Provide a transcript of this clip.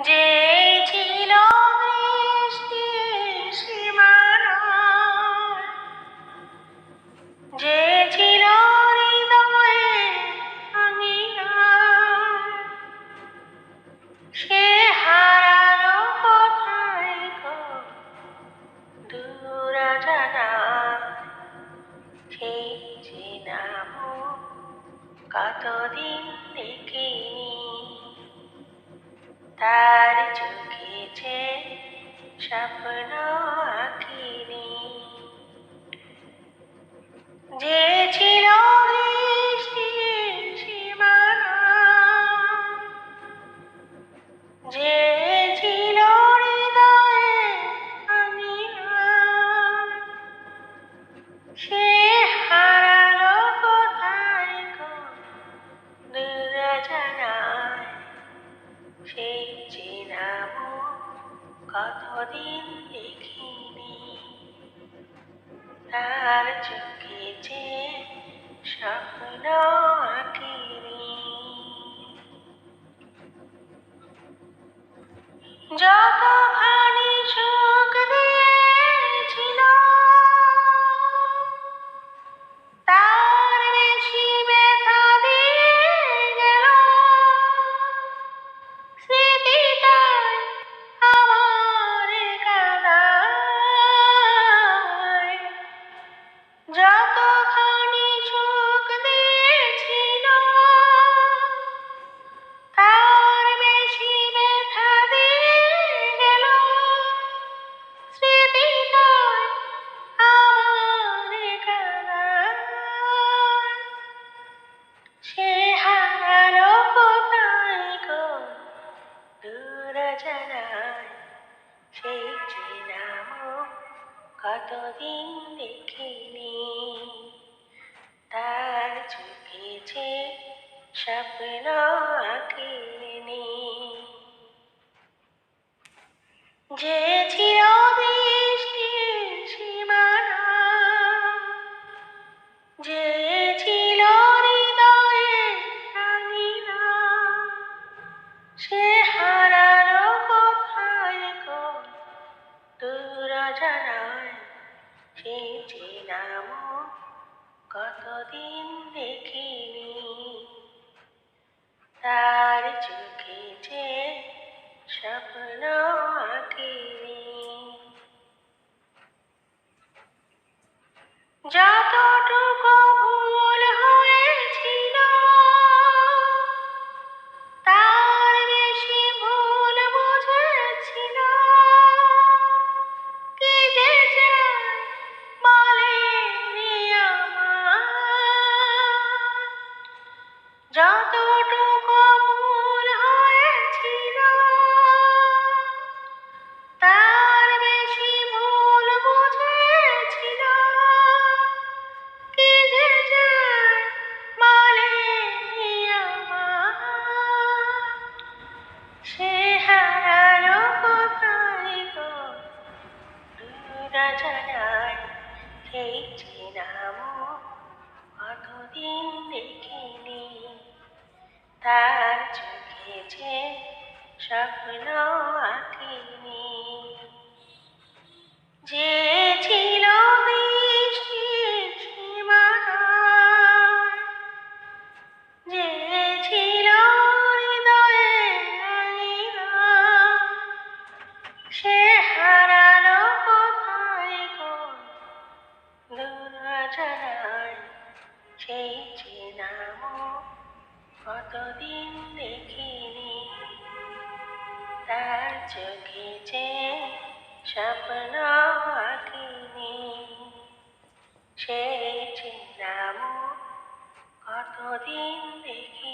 যে ছিল দৃষ্টির সীমানায়, যে ছিল হৃদয়ে আঙিনায়, সে হারালো কোথায় গো দূর অজানায়। সেই চেনা মুখ কতদিন দেখিনি, তার চোখে যে স্বপ্ন আঁকিনি। যে ছিল বৃষ্টির সীমানায়, যে ছিল হৃদয়ে আঙিনায়, সে হারালো কোথায় গো দূর অজানায়। সেই চেনা মুখ কতদিন দেখিনি, তার চোখে যে স্বপ্ন আঁকিনি। যতখানি সুখ দিয়েছিল, তার বেশি ব্যথা দিয়ে গেল স্মৃতিটাই আমার কাদায়। যতখানি সুখ দিয়েছিল, তার বেশি ব্যথা দিয়ে গেল স্মৃতিটাই আমার কাদায়। সে হারালো কোথায় গো দূর অজানায়। সেই চেনা মুখ কতদিন দেখিনি, তার চোখে যে স্বপ্ন আঁকিনি। যে ছিল দৃষ্টির সীমানায়, যে ছিল হৃদয়ে আঙিনায়, সে হারালো কোথায় গো দূর অজানায়। সেই চেনা মুখ কতদিন দেখিনি, তার চোখে যে স্বপ্ন আঁকিনি। যতটুকু ভুল হয়েছিল, তার বেশি ভুল বুঝেছিল। কি যে চায় বলেনি আমায়। যতটুকু ভুল হয়েছিল, তার বেশি ভুল বুঝেছিল। কি যে চায় বলেনি আমায়। সে হারালো কোথায় গো দূর অজানায়। সেই চেনা মুখ কতদিন দেখিনি, তার চোখে যে স্বপ্ন আঁকিনি। যে ছিল বৃষ্টির সীমানায়, যে ছিল হৃদয়ে আঙিনায়, সে হারালো কোথায় গো দূর অজানায়। সেই চেনা মুখ কতদিন দেখিনি, তার চোখে যে স্বপ্ন আঁকিনি। সেই চেনা মুখ কতদিন দেখি।